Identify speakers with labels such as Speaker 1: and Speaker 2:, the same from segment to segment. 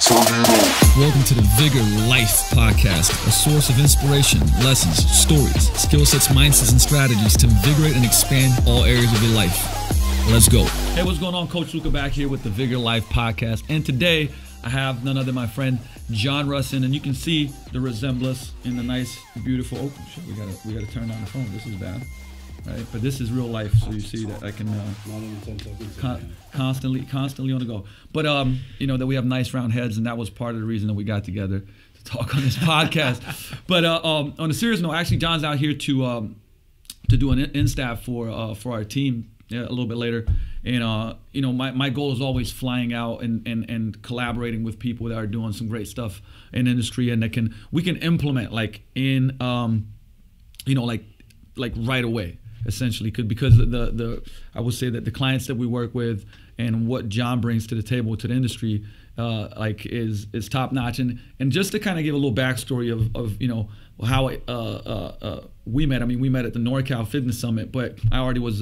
Speaker 1: Welcome to the Vigor Life Podcast, a source of inspiration, lessons, stories, skill sets, mindsets, and strategies to invigorate and expand all areas of your life. Let's go. Hey, what's going on? Coach Luca back here with the Vigor Life Podcast. And today I have none other than my friend John Russin, and you can see the resemblance in the nice, beautiful. Oh shit, we gotta turn on the phone. This is bad, right? But this is real life, so you see that I can constantly on the go. But you know that we have nice round heads, and that was part of the reason that we got together to talk on this podcast. But on a serious note, actually, John's out here to do an in-staff for our team a little bit later. And you know, my goal is always flying out and collaborating with people that are doing some great stuff in the industry, and that we can implement like in you know, like right away, essentially, because the I would say that the clients that we work with and what John brings to the table to the industry like is top notch. And just to kind of give a little backstory of you know how we met. I mean, we met at the NorCal Fitness Summit, but I already was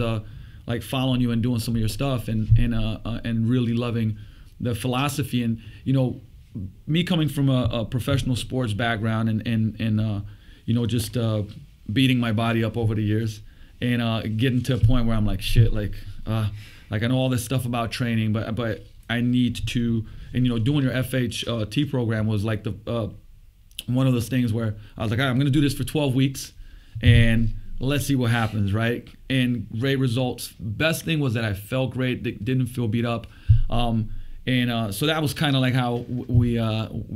Speaker 1: like following you and doing some of your stuff and really loving the philosophy. And you know, me coming from a professional sports background and you know, just beating my body up over the years and getting to a point where I'm like, shit, like I know all this stuff about training, but I need to. And you know, doing your FHT program was like the one of those things where I was like, all right, I'm gonna do this for 12 weeks and let's see what happens, right? And great results. Best thing was that I felt great, didn't feel beat up. So that was kind of like how we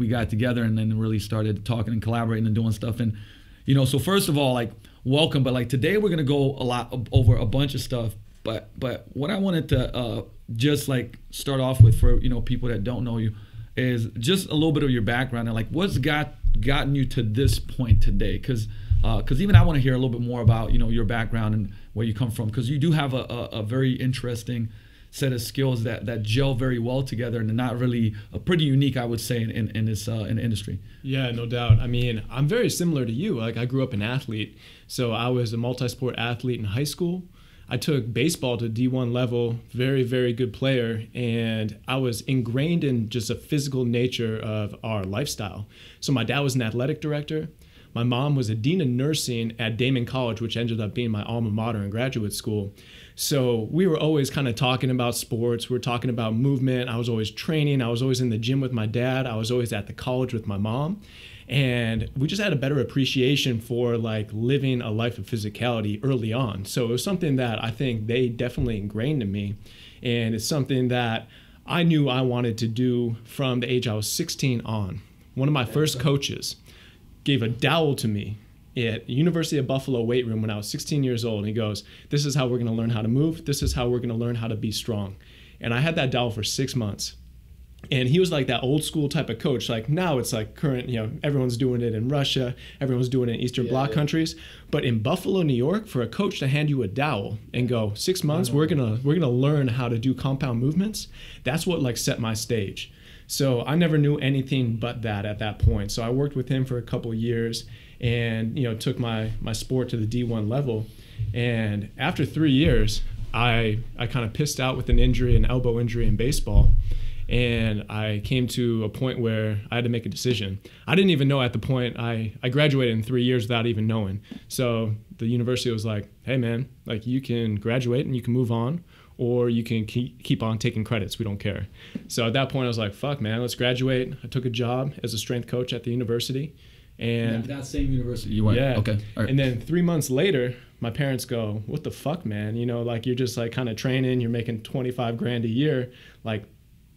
Speaker 1: got together and then really started talking and collaborating and doing stuff. And you know, so first of all, like, welcome. But like today we're gonna go a lot over a bunch of stuff. But what I wanted to just like start off with for, you know, people that don't know you is just a little bit of your background and like what's gotten you to this point today. Because even I want to hear a little bit more about, you know, your background and where you come from, because you do have a very interesting set of skills that gel very well together and they're not really pretty unique, I would say, in this in the industry.
Speaker 2: Yeah, no doubt. I mean, I'm very similar to you. Like, I grew up an athlete, so I was a multi-sport athlete in high school. I took baseball to D1 level, very, very good player, and I was ingrained in just a physical nature of our lifestyle. So my dad was an athletic director. My mom was a dean of nursing at Damon College, which ended up being my alma mater in graduate school. So we were always kind of talking about sports. We were talking about movement. I was always training. I was always in the gym with my dad. I was always at the college with my mom. And we just had a better appreciation for like living a life of physicality early on. So it was something that I think they definitely ingrained in me. And it's something that I knew I wanted to do from the age I was 16 on. One of my first coaches gave a dowel to me at University of Buffalo weight room when I was 16 years old. And he goes, this is how we're going to learn how to move. This is how we're going to learn how to be strong. And I had that dowel for 6 months. And he was like that old school type of coach. Like now it's like current, you know, everyone's doing it in Russia. Everyone's doing it in Eastern Bloc countries. But in Buffalo, New York, for a coach to hand you a dowel and go, 6 months, we're gonna learn how to do compound movements. That's what like set my stage. So I never knew anything but that at that point. So I worked with him for a couple of years and, you know, took my sport to the D1 level. And after 3 years, I kind of pissed out with an elbow injury in baseball. And I came to a point where I had to make a decision. I didn't even know at the point. I graduated in 3 years without even knowing. So the university was like, hey man, like you can graduate and you can move on, or you can keep on taking credits. We don't care. So at that point I was like, fuck man, let's graduate. I took a job as a strength coach at the university. And
Speaker 1: that same university you went?
Speaker 2: Yeah.
Speaker 1: Okay. All right.
Speaker 2: And then 3 months later, my parents go, what the fuck, man? You know, like you're just like kind of training, you're making 25 grand a year. Like,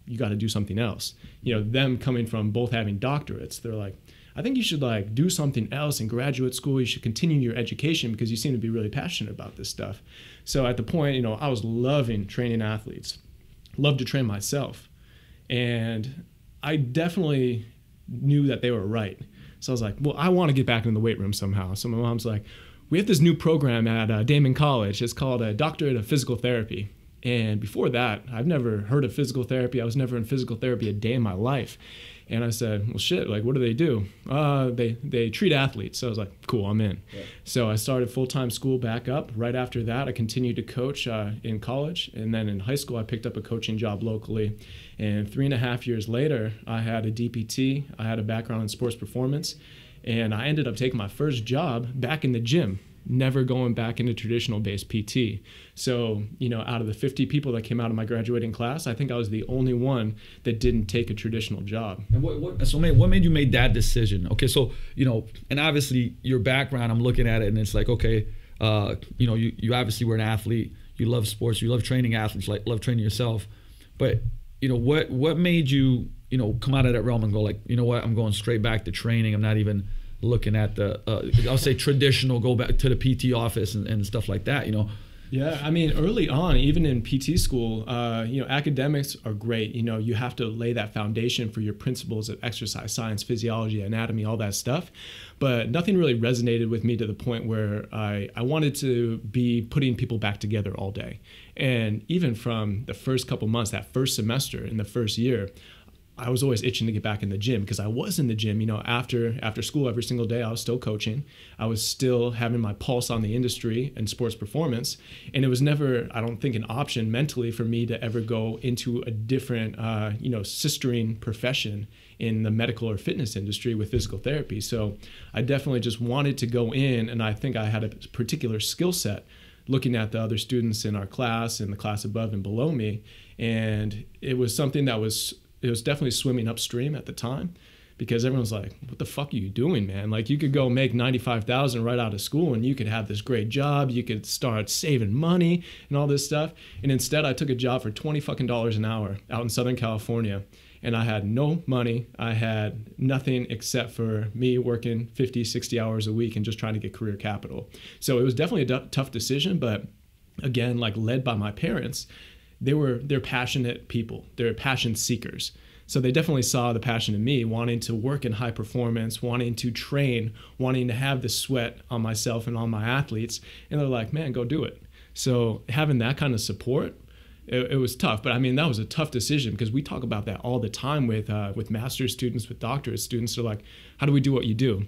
Speaker 2: you got to do something else. You know, them coming from both having doctorates, they're like, I think you should like do something else in graduate school. You should continue your education because you seem to be really passionate about this stuff. So at the point, you know, I was loving training athletes, loved to train myself. And I definitely knew that they were right. So I was like, well, I want to get back in the weight room somehow. So my mom's like, we have this new program at Damon College. It's called a Doctorate of Physical Therapy. And before that, I've never heard of physical therapy. I was never in physical therapy a day in my life. And I said, well, shit, like, what do they do? They treat athletes. So I was like, cool, I'm in. Yeah. So I started full-time school back up. Right after that, I continued to coach in college. And then in high school, I picked up a coaching job locally. And 3.5 years later, I had a DPT. I had a background in sports performance. And I ended up taking my first job back in the gym, never going back into traditional based PT. So, out of the 50 people that came out of my graduating class, I think I was the only one that didn't take a traditional job.
Speaker 1: And what made you make that decision? Okay, so, and obviously your background, I'm looking at it and it's like, okay, you obviously were an athlete, you love sports, you love training athletes, like love training yourself. But, what made you, come out of that realm and go like, you know what, I'm going straight back to training. I'm not even looking at the, I'll say traditional, go back to the PT office and stuff like that,
Speaker 2: Yeah, I mean, early on, even in PT school, academics are great. You have to lay that foundation for your principles of exercise science, physiology, anatomy, all that stuff. But nothing really resonated with me to the point where I wanted to be putting people back together all day. And even from the first couple months, that first semester in the first year, I was always itching to get back in the gym because I was in the gym, after school every single day. I was still coaching. I was still having my pulse on the industry and sports performance. And it was never, I don't think, an option mentally for me to ever go into a different, sisterine profession in the medical or fitness industry with physical therapy. So I definitely just wanted to go in, and I think I had a particular skill set looking at the other students in our class and the class above and below me. And it was something that was definitely swimming upstream at the time, because everyone's like, what the fuck are you doing, man? Like, you could go make $95,000 right out of school and you could have this great job. You could start saving money and all this stuff. And instead I took a job for $20 an hour out in Southern California. And I had no money. I had nothing except for me working 50, 60 hours a week and just trying to get career capital. So it was definitely a tough decision, but again, like, led by my parents. They're passionate people. They're passion seekers. So they definitely saw the passion in me, wanting to work in high performance, wanting to train, wanting to have the sweat on myself and on my athletes. And they're like, man, go do it. So having that kind of support, it was tough. But I mean, that was a tough decision, because we talk about that all the time with master's students, with doctorate students. They're like, how do we do what you do?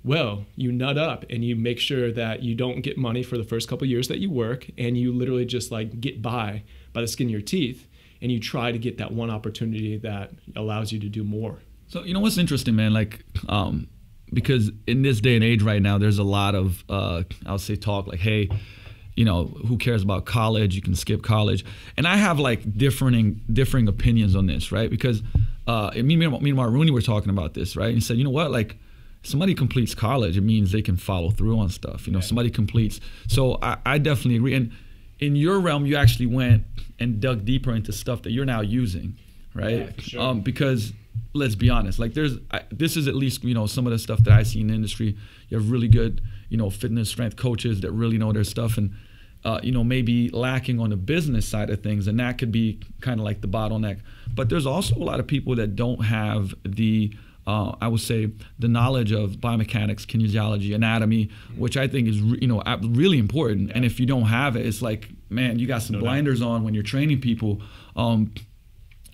Speaker 2: Well, you nut up and you make sure that you don't get money for the first couple of years that you work, and you literally just like get by the skin of your teeth, and you try to get that one opportunity that allows you to do more.
Speaker 1: So, what's interesting, man, like, because in this day and age right now, there's a lot of, I'll say, talk like, hey, who cares about college? You can skip college. And I have like differing opinions on this, right? Because me and Mark Rooney were talking about this, right? And he said, you know what, like, somebody completes college, it means they can follow through on stuff. Somebody completes. So I definitely agree. And in your realm, you actually went and dug deeper into stuff that you're now using, right?
Speaker 2: Yeah, for sure.
Speaker 1: Because let's be honest, like this is at least, some of the stuff that I see in the industry. You have really good, fitness strength coaches that really know their stuff, and maybe lacking on the business side of things, and that could be kind of like the bottleneck. But there's also a lot of people that don't have the I would say the knowledge of biomechanics, kinesiology, anatomy, which I think is really important. Yeah. And if you don't have it, it's like, man, you got some blinders on when you're training people. And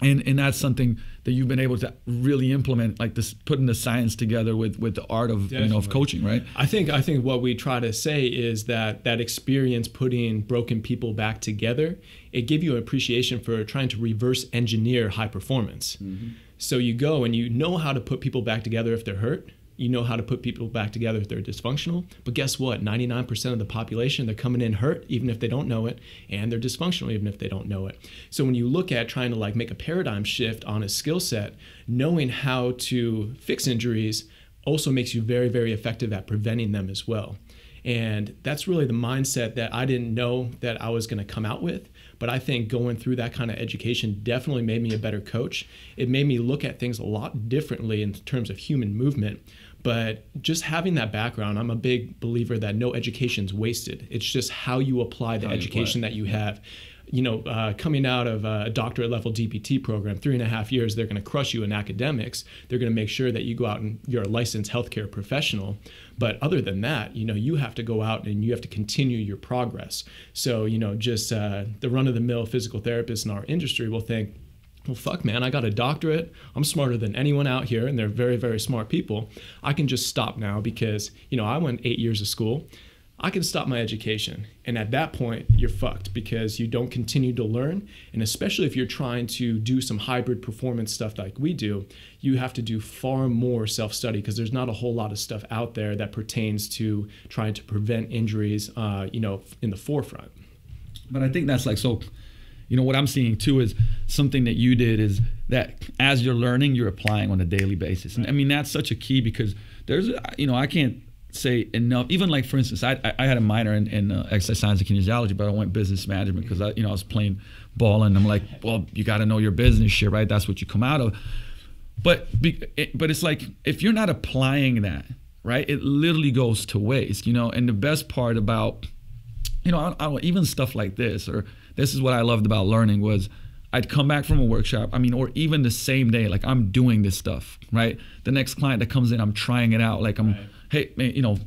Speaker 1: that's something that you've been able to really implement, like this, putting the science together with the art of of coaching, right?
Speaker 2: I think what we try to say is that experience putting broken people back together, it gave you an appreciation for trying to reverse engineer high performance. Mm-hmm. So you go and you know how to put people back together if they're hurt. You know how to put people back together if they're dysfunctional. But guess what? 99% of the population, they're coming in hurt even if they don't know it, and they're dysfunctional even if they don't know it. So when you look at trying to like make a paradigm shift on a skill set, knowing how to fix injuries also makes you very, very effective at preventing them as well. And that's really the mindset that I didn't know that I was going to come out with. But I think going through that kind of education definitely made me a better coach. It made me look at things a lot differently in terms of human movement. But just having that background, I'm a big believer that no education's wasted. It's just how you apply the education that you have. coming out of a doctorate level DPT program, 3.5 years, they're going to crush you in academics. They're going to make sure that you go out and you're a licensed healthcare professional. But other than that, you have to go out and you have to continue your progress. So, just the run-of-the-mill physical therapists in our industry will think, well, fuck, man, I got a doctorate. I'm smarter than anyone out here, and they're very, very smart people. I can just stop now because, I went 8 years of school. I can stop my education. And at that point, you're fucked because you don't continue to learn. And especially if you're trying to do some hybrid performance stuff like we do, you have to do far more self-study because there's not a whole lot of stuff out there that pertains to trying to prevent injuries, in the forefront.
Speaker 1: But I think that's so, what I'm seeing too is something that you did is that as you're learning, you're applying on a daily basis. And I mean, that's such a key because there's, I can't say enough. Even for instance, I had a minor in exercise science and kinesiology, but I went business management because I was playing ball, and I'm like, well, you got to know your business shit, right? That's what you come out of. But it's if you're not applying that, right, it literally goes to waste, And the best part about, even stuff like this, or this is what I loved about learning was I'd come back from a workshop, or even the same day, I'm doing this stuff, right? The next client that comes in, I'm trying it out, right. Hey, man,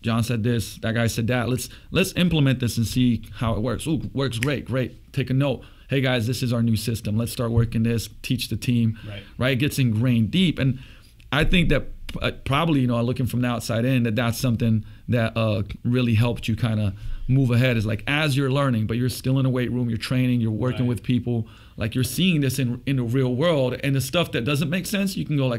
Speaker 1: John said this, that guy said that. Let's implement this and see how it works. Ooh, works great. Take a note. Hey guys, this is our new system. Let's start working this. Teach the team. Right. It gets ingrained deep, and I think that probably looking from the outside in, that's something that really helped you kind of move ahead. Is as you're learning, but you're still in a weight room. You're training. You're working with people. You're seeing this in the real world, and the stuff that doesn't make sense, you can go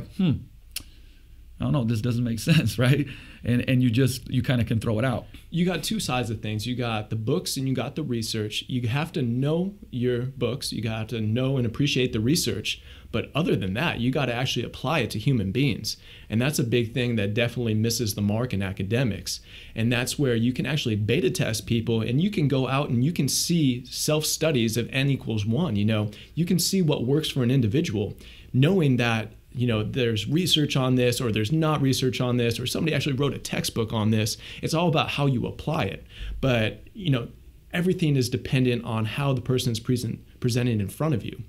Speaker 1: I don't know, this doesn't make sense, right? And you kind of can throw it out.
Speaker 2: You got two sides of things. You got the books and you got the research. You have to know your books. You got to know and appreciate the research. But other than that, you got to actually apply it to human beings. And that's a big thing that definitely misses the mark in academics. And that's where you can actually beta test people, and you can go out and you can see self-studies of N=1. You can see what works for an individual, knowing that there's research on this, or there's not research on this, or somebody actually wrote a textbook on this. It's all about how you apply it. But, everything is dependent on how the person is presenting in front of you.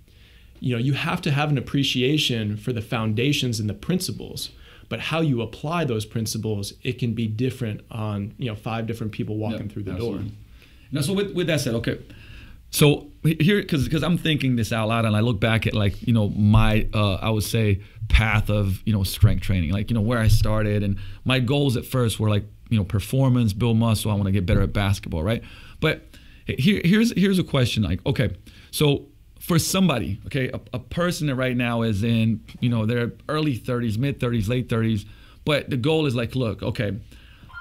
Speaker 2: You have to have an appreciation for the foundations and the principles, but how you apply those principles, it can be different on, 5 different people walking through the
Speaker 1: absolutely.
Speaker 2: door.
Speaker 1: Now, so with that said, okay. So here, because I'm thinking this out loud, and I look back at my I would say path of strength training, where I started, and my goals at first were performance, build muscle. I want to get better at basketball, right? But here's a question, okay, so for somebody, okay, a person that right now is in their early 30s, mid 30s, late 30s, but the goal is look, okay,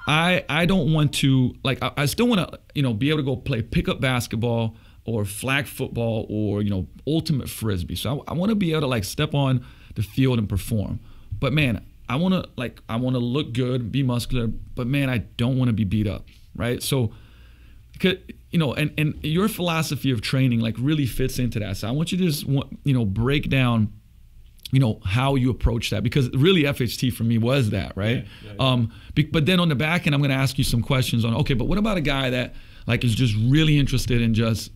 Speaker 1: I don't want to I still want to be able to go play pickup basketball or flag football or ultimate frisbee. So I want to be able to step on the field and perform. But man, I want to look good, be muscular, but man, I don't want to be beat up, right? So and your philosophy of training really fits into that. So I want you to just break down how you approach that, because really FHT for me was that, right? Yeah. But then on the back end, I'm going to ask you some questions on, okay, but what about a guy that is just really interested in just,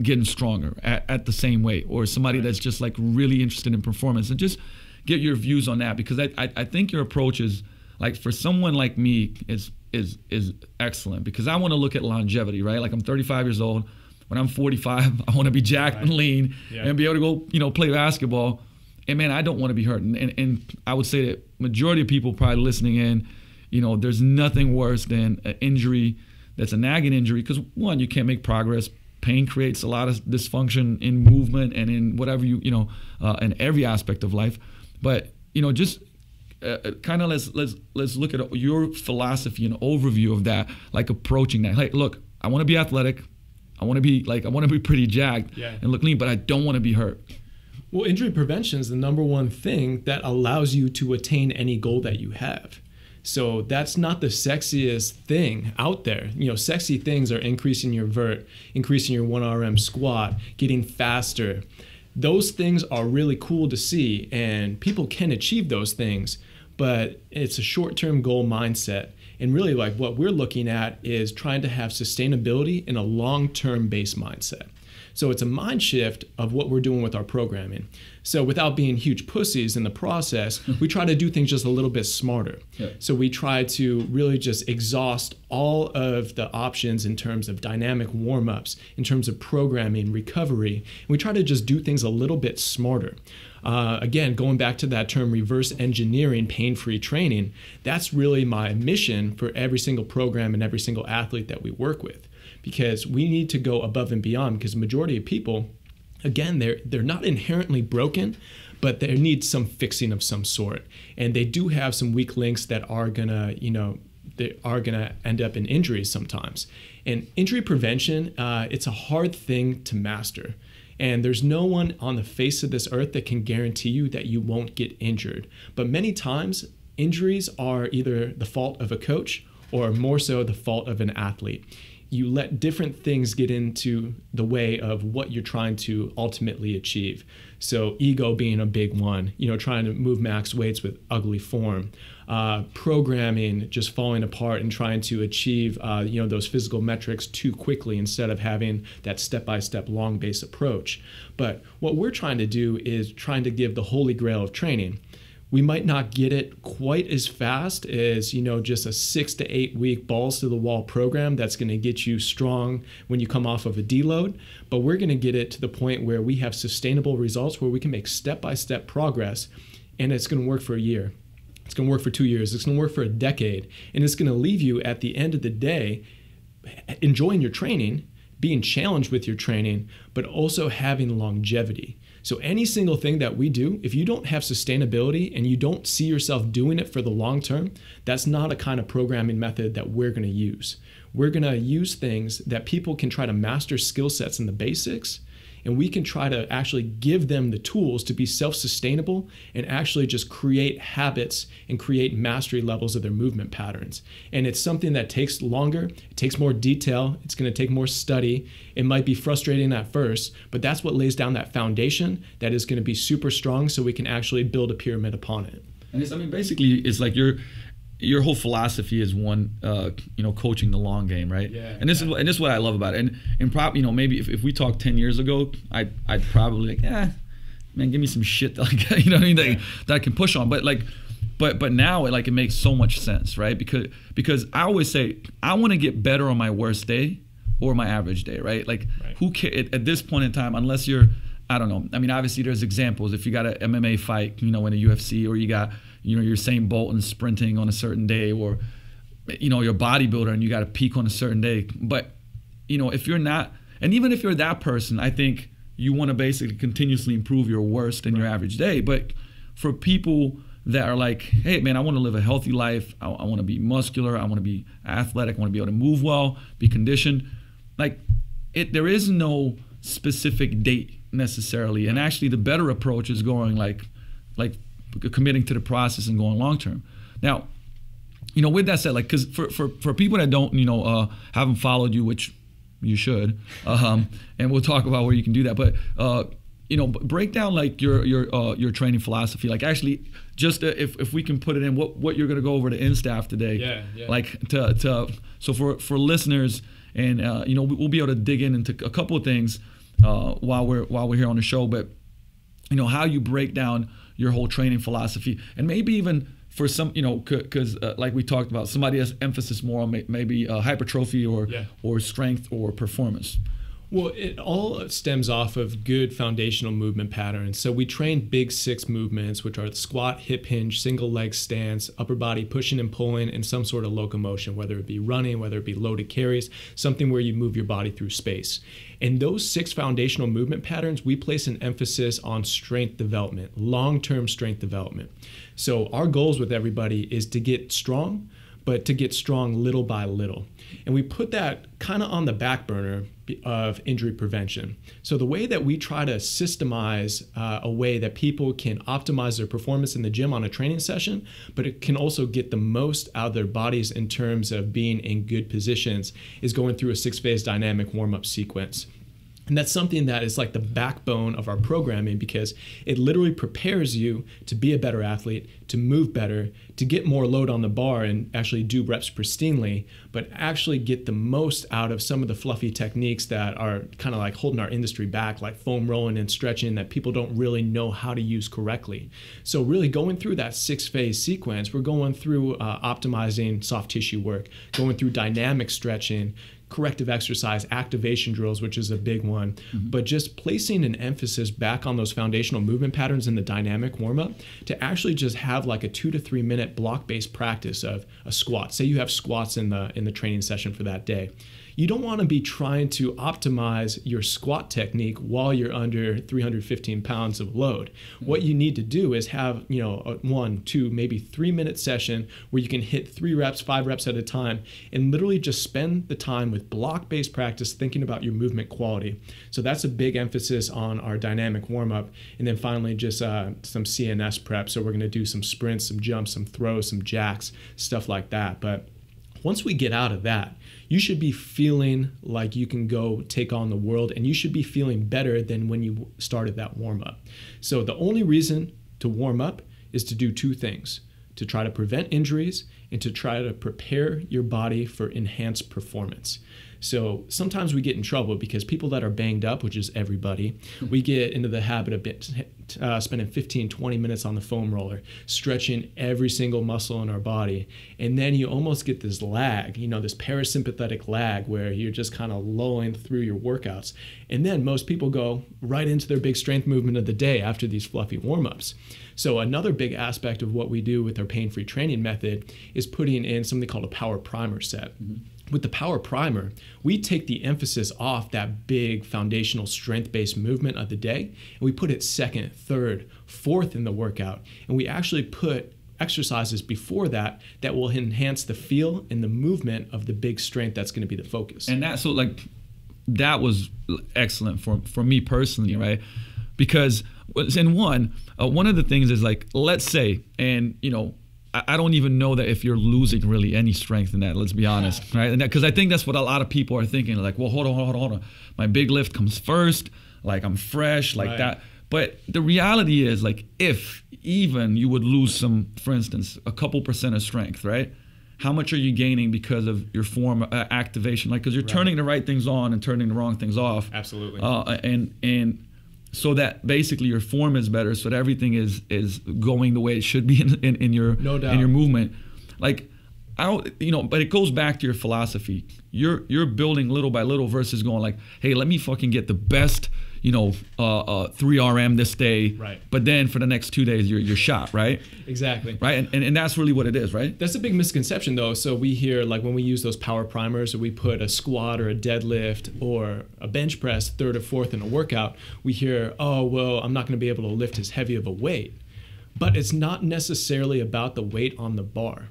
Speaker 1: getting stronger at the same weight, or somebody that's just really interested in performance, and just get your views on that, because I think your approach is for someone like me is excellent, because I want to look at longevity, right? I'm 35 years old. When I'm 45, I want to be jacked and lean and be able to go, play basketball. And man, I don't want to be hurt. And I would say that majority of people probably listening in, there's nothing worse than an injury that's a nagging injury, because one, you can't make progress. Pain creates a lot of dysfunction in movement and in whatever in every aspect of life. But just kind of let's look at your philosophy and overview of that, approaching that. Hey, look, I want to be athletic. I want to be pretty jacked and look lean, but I don't want to be hurt.
Speaker 2: Well, injury prevention is the number one thing that allows you to attain any goal that you have. So that's not the sexiest thing out there. Sexy things are increasing your vert, increasing your 1RM squat, getting faster. Those things are really cool to see, and people can achieve those things, but it's a short-term goal mindset. And really, like, what we're looking at is trying to have sustainability in a long-term base mindset. So it's a mind shift of what we're doing with our programming. So without being huge pussies in the process, we try to do things just a little bit smarter.
Speaker 1: Yeah.
Speaker 2: So we try to really just exhaust all of the options in terms of dynamic warm-ups, in terms of programming, recovery. And we try to just do things a little bit smarter. Again, going back to that term, reverse engineering pain-free training, that's really my mission for every single program and every single athlete that we work with. Because we need to go above and beyond, because the majority of people, again, they're not inherently broken, but they need some fixing of some sort. And they do have some weak links that are gonna, they are gonna end up in injuries sometimes. And injury prevention, it's a hard thing to master. And there's no one on the face of this earth that can guarantee you that you won't get injured. But many times, injuries are either the fault of a coach or more so the fault of an athlete. You let different things get into the way of what you're trying to ultimately achieve. So ego being a big one, trying to move max weights with ugly form, programming just falling apart and trying to achieve, those physical metrics too quickly instead of having that step-by-step long base approach. But what we're trying to do is trying to give the holy grail of training. We might not get it quite as fast as, just a 6 to 8 week balls to the wall program that's going to get you strong when you come off of a deload, but we're going to get it to the point where we have sustainable results where we can make step-by-step progress, and it's going to work for a year. It's going to work for 2 years. It's going to work for a decade, and it's going to leave you at the end of the day enjoying your training, being challenged with your training, but also having longevity. So any single thing that we do, if you don't have sustainability and you don't see yourself doing it for the long term, that's not a kind of programming method that we're going to use. We're going to use things that people can try to master skill sets in the basics, and we can try to actually give them the tools to be self-sustainable and actually just create habits and create mastery levels of their movement patterns. And it's something that takes longer, it takes more detail, it's going to take more study. It might be frustrating at first, but that's what lays down that foundation that is going to be super strong so we can actually build a pyramid upon it.
Speaker 1: And basically, it's like your whole philosophy is one, coaching the long game, right?
Speaker 2: Yeah.
Speaker 1: And this is what I love about it. And probably, maybe if we talked 10 years ago, I'd probably man, give me some shit that I can push on. But now it makes so much sense, right? Because I always say I want to get better on my worst day or my average day, right? Who cares at this point in time, unless you're, I don't know. I mean, obviously there's examples. If you got an MMA fight, in the UFC, or you got, your Usain Bolt and sprinting on a certain day, or, you're a bodybuilder and you got to peak on a certain day. But, if you're not, and even if you're that person, I think you want to basically continuously improve your worst and your average day. But for people that are like, hey, man, I want to live a healthy life. I want to be muscular. I want to be athletic. I want to be able to move well, be conditioned. There is no specific date necessarily. And actually the better approach is going like committing to the process and going long term. Now, with that said, because for people that don't, haven't followed you, which you should, and we'll talk about where you can do that. But break down your training philosophy. Actually, just if we can put it in what you're gonna go over to InStaff today.
Speaker 2: Yeah.
Speaker 1: So for listeners, and we'll be able to dig into a couple of things while we're here on the show. But how you break down your whole training philosophy, and maybe even for some, because like we talked about, somebody has emphasis more on maybe hypertrophy or strength or performance.
Speaker 2: Well, it all stems off of good foundational movement patterns. So we train big 6 movements, which are the squat, hip hinge, single leg stance, upper body pushing and pulling, and some sort of locomotion, whether it be running, whether it be loaded carries, something where you move your body through space. And those 6 foundational movement patterns, we place an emphasis on strength development, long-term strength development. So our goals with everybody is to get strong, but to get strong little by little. And we put that kind of on the back burner of injury prevention. So the way that we try to systemize a way that people can optimize their performance in the gym on a training session, but it can also get the most out of their bodies in terms of being in good positions, is going through a 6-phase dynamic warm-up sequence. And that's something that is like the backbone of our programming, because it literally prepares you to be a better athlete, to move better, to get more load on the bar and actually do reps pristinely, but actually get the most out of some of the fluffy techniques that are kind of like holding our industry back, like foam rolling and stretching, that people don't really know how to use correctly. So really going through that 6-phase sequence, we're going through optimizing soft tissue work, going through dynamic stretching, corrective exercise, activation drills, which is a big one, but just placing an emphasis back on those foundational movement patterns in the dynamic warm-up to actually just have like a 2 to 3 minute block-based practice of a squat. Say you have squats in the training session for that day. You don't want to be trying to optimize your squat technique while you're under 315 pounds of load. What you need to do is have, a 1, 2, maybe 3 minute session where you can hit 3 reps, 5 reps at a time, and literally just spend the time with block-based practice thinking about your movement quality. So that's a big emphasis on our dynamic warm-up. And then finally, just some CNS prep. So we're going to do some sprints, some jumps, some throws, some jacks, stuff like that. But once we get out of that, you should be feeling like you can go take on the world, and you should be feeling better than when you started that warm-up. So the only reason to warm up is to do 2 things: to try to prevent injuries and to try to prepare your body for enhanced performance. So sometimes we get in trouble because people that are banged up, which is everybody, we get into the habit of spending 15, 20 minutes on the foam roller, stretching every single muscle in our body. And then you almost get this lag, this parasympathetic lag where you're just kind of lulling through your workouts. And then most people go right into their big strength movement of the day after these fluffy warm-ups. So another big aspect of what we do with our pain-free training method is putting in something called a power primer set. With the power primer, we take the emphasis off that big foundational strength-based movement of the day, and we put it second, third, fourth in the workout. And we actually put exercises before that will enhance the feel and the movement of the big strength that's going to be the focus.
Speaker 1: And that was excellent for me personally, right? Because one of the things is let's say, and I don't even know that if you're losing really any strength in that, let's be honest, right? And because I think that's what a lot of people are thinking, well, hold on. My big lift comes first, I'm fresh, right. That. But the reality is, if even you would lose some, for instance, a couple % of strength, right? How much are you gaining because of your form activation? Because you're turning the right things on and turning the wrong things off.
Speaker 2: Absolutely.
Speaker 1: And so that basically your form is better, so that everything is going the way it should be in your movement. But it goes back to your philosophy. You're building little by little versus going hey, let me fucking get the best 3RM this day,
Speaker 2: right?
Speaker 1: But then for the next 2 days you're shot, right?
Speaker 2: Exactly.
Speaker 1: Right, and that's really what it is, right?
Speaker 2: That's a big misconception though. So we hear when we use those power primers, or we put a squat or a deadlift or a bench press third or fourth in a workout, we hear, oh well, I'm not going to be able to lift as heavy of a weight. But it's not necessarily about the weight on the bar.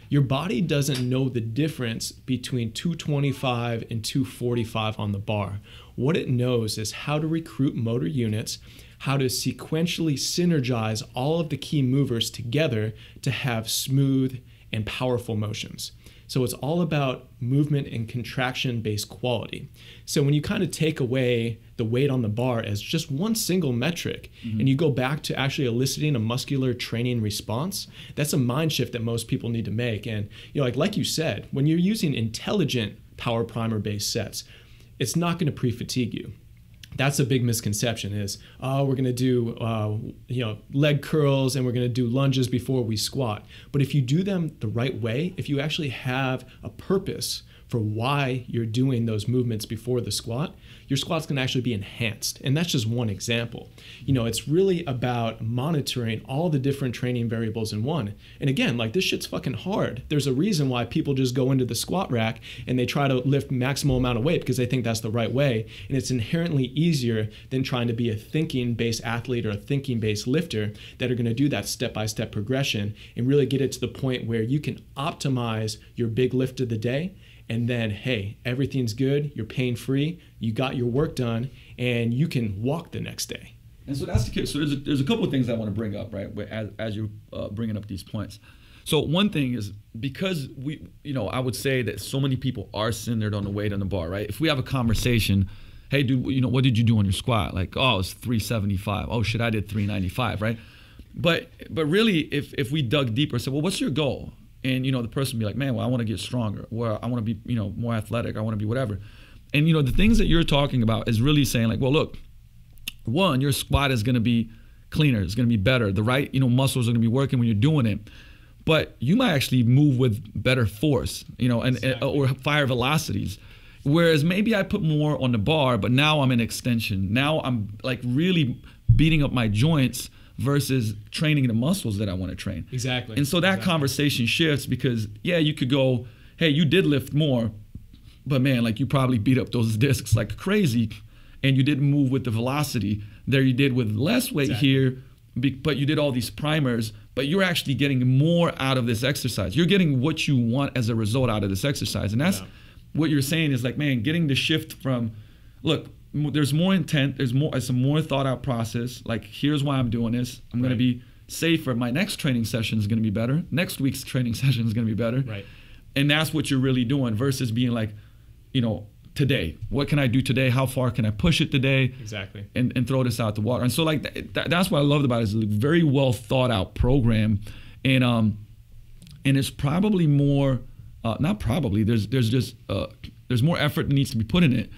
Speaker 2: Your body doesn't know the difference between 225 and 245 on the bar. What it knows is how to recruit motor units, how to sequentially synergize all of the key movers together to have smooth and powerful motions. So it's all about movement and contraction-based quality. So when you kind of take away the weight on the bar as just one single metric, and you go back to actually eliciting a muscular training response, that's a mind shift that most people need to make. And like you said, when you're using intelligent power primer-based sets, it's not going to pre-fatigue you. That's a big misconception is, we're going to do leg curls and we're going to do lunges before we squat. But if you do them the right way, if you actually have a purpose for why you're doing those movements before the squat, your squat's going to actually be enhanced. And that's just one example. It's really about monitoring all the different training variables in one. And again, this shit's fucking hard. There's a reason why people just go into the squat rack and they try to lift maximal amount of weight because they think that's the right way. And it's inherently easier than trying to be a thinking-based athlete or a thinking-based lifter that are going to do that step-by-step progression and really get it to the point where you can optimize your big lift of the day. And then, hey, everything's good, you're pain-free, you got your work done, and you can walk the next day.
Speaker 1: And so that's the case. So there's a couple of things I want to bring up, right, as you're bringing up these points. So one thing is, because I would say that so many people are centered on the weight on the bar, right? If we have a conversation hey, dude, what did you do on your squat? Like, oh, it's 375. Oh shit, I did 395, right? But really, if we dug deeper, said, well, what's your goal? And the person would be like, man, well, I want to get stronger, or I want to be more athletic, I want to be whatever. And the things that you're talking about is really saying like, well, look, one, your squat is going to be cleaner, it's going to be better. The right muscles are going to be working when you're doing it. But you might actually move with better force, or higher velocities. Whereas maybe I put more on the bar, but now I'm in extension. Now I'm like really beating up my joints versus training the muscles that I want to train.
Speaker 2: Exactly.
Speaker 1: And so that conversation shifts because, yeah, you could go, hey, you did lift more, but man, like you probably beat up those discs like crazy and you didn't move with the velocity. There you did with less weight here, but you did all these primers, but you're actually getting more out of this exercise. You're getting what you want as a result out of this exercise. And that's what you're saying is like, man, getting the shift from, look, there's more intent, it's a more thought out process. Like, here's why I'm doing this. I'm going to be safer. My next training session is going to be better. Next week's training session is going to be better.
Speaker 2: Right.
Speaker 1: And that's what you're really doing versus being like, today, what can I do today? How far can I push it today?
Speaker 2: Exactly.
Speaker 1: And throw this out the water. And so like that's what I loved about it, is a very well thought out program. And it's probably more, not probably, there's more effort that needs to be put in it.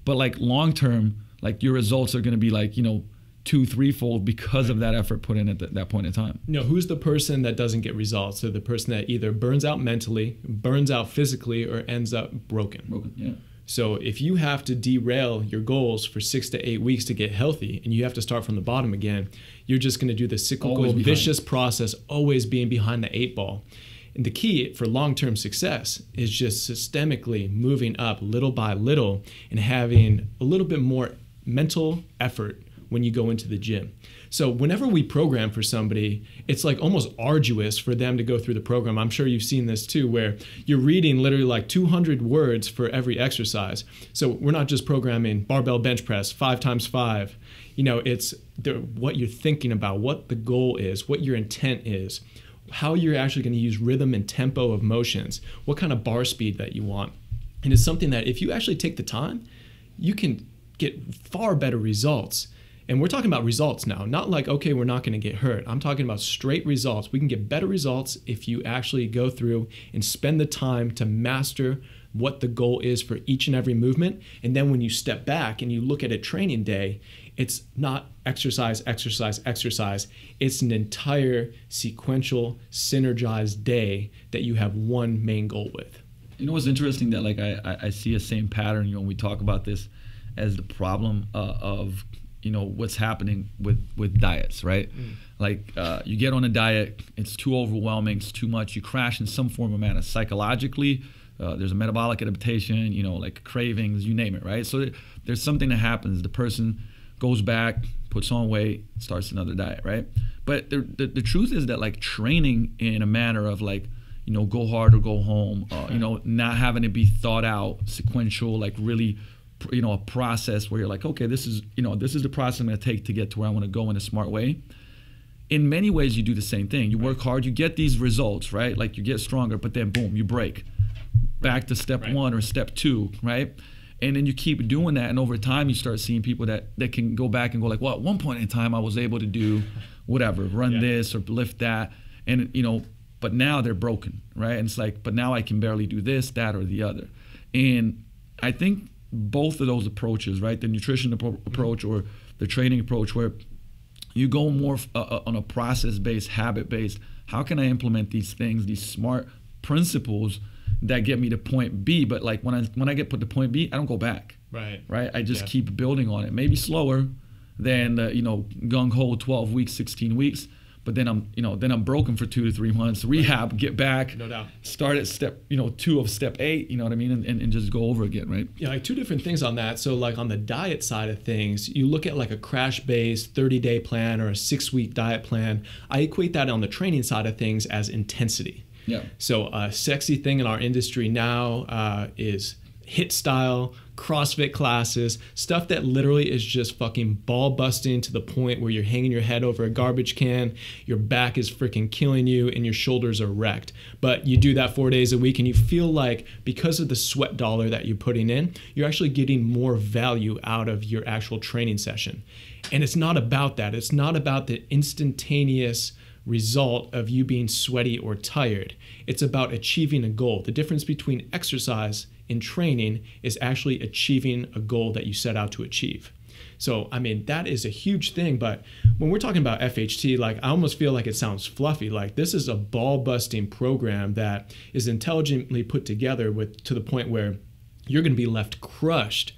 Speaker 1: But like long term, like your results are going to be like, 2-3-fold because of that effort put in at that point in time.
Speaker 2: Who's the person that doesn't get results? So the person that either burns out mentally, burns out physically, or ends up broken.
Speaker 1: Yeah.
Speaker 2: So if you have to derail your goals for 6 to 8 weeks to get healthy and you have to start from the bottom again, you're just going to do the cyclical, vicious process, always being behind the 8 ball. And the key for long-term success is just systemically moving up little by little and having a little bit more mental effort when you go into the gym. So whenever we program for somebody, it's like almost arduous for them to go through the program. I'm sure you've seen this too, where you're reading literally like 200 words for every exercise. So we're not just programming barbell bench press 5x5. It's what you're thinking about, what the goal is, what your intent is, how you're actually going to use rhythm and tempo of motions, what kind of bar speed that you want. And it's something that if you actually take the time, you can get far better results. And we're talking about results now, not like, okay, we're not going to get hurt. I'm talking about straight results. We can get better results if you actually go through and spend the time to master what the goal is for each and every movement. And then when you step back and you look at a training day, it's not exercise, exercise, exercise. It's an entire sequential, synergized day that you have one main goal with.
Speaker 1: What's interesting that like I see a same pattern, when we talk about this as the problem of what's happening with diets, right? Like you get on a diet, it's too overwhelming, it's too much, you crash in some form of manner. Psychologically, there's a metabolic adaptation, like cravings, you name it, right? So there's something that happens. The person goes back, puts on weight, starts another diet, right? But the truth is that like training in a manner of like, go hard or go home, not having to be thought out, sequential, like really, a process where you're like, okay, this is the process I'm going to take to get to where I want to go in a smart way. In many ways, you do the same thing. You work hard, you get these results, right? Like you get stronger, but then boom, you break. Back to step 1 or step 2, right? And then you keep doing that, and over time, you start seeing people that can go back and go like, well, at one point in time, I was able to do whatever, run this or lift that, and but now they're broken, right? And it's like, but now I can barely do this, that, or the other. And I think both of those approaches, right? The nutrition approach or the training approach, where you go more on a process-based, habit-based. How can I implement these things, these smart principles that get me to point B? But like when I get put to point B, I don't go back. Right. I just keep building on it. Maybe slower than the gung-ho 12 weeks, 16 weeks. But then I'm broken for 2 to 3 months, rehab, get back,
Speaker 2: no doubt,
Speaker 1: start at step 2 of step 8, you know what I mean, and just go over again, right?
Speaker 2: Yeah, like 2 different things on that. So like on the diet side of things, you look at like a crash-based 30-day plan or a 6-week diet plan. I equate that on the training side of things as intensity.
Speaker 1: Yeah.
Speaker 2: So a sexy thing in our industry now is HIIT style, CrossFit classes, stuff that literally is just fucking ball busting to the point where you're hanging your head over a garbage can, your back is freaking killing you, and your shoulders are wrecked. But you do that 4 days a week, and you feel like because of the sweat dollar that you're putting in, you're actually getting more value out of your actual training session. And it's not about that. It's not about the instantaneous result of you being sweaty or tired. It's about achieving a goal. The difference between exercise and training is actually achieving a goal that you set out to achieve. So, I mean, that is a huge thing. But when we're talking about FHT, like, I almost feel like it sounds fluffy. Like, this is a ball-busting program that is intelligently put together to the point where you're going to be left crushed.